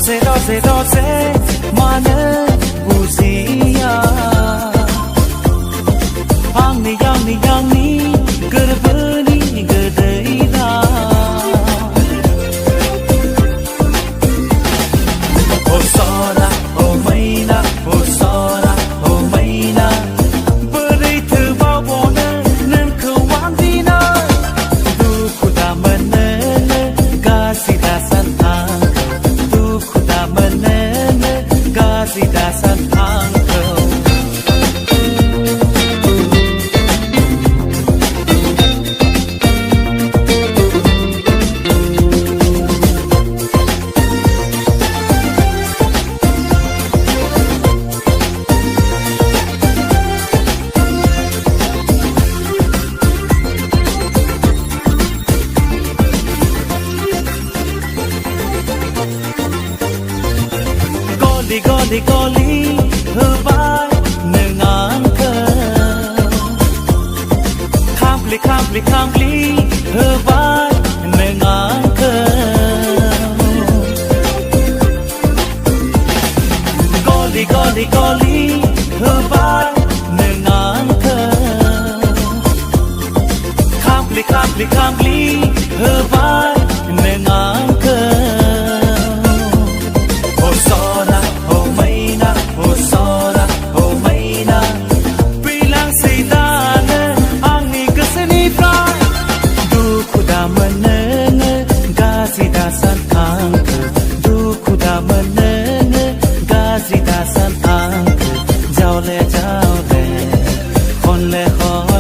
Rose mana usia yang ni gerbeni gedeira oh sora oh maina beri terbau bona nan kewang dina tu kuda menene kasih dasan tu kuda menene kasih dasan Goli hebai nengan ke Kampli hebai nengan ke Goli hebai nengan ke Kampli hebai nengan ke Hãy subscribe cho kênh Ghiền Mì Gõ để không bỏ lỡ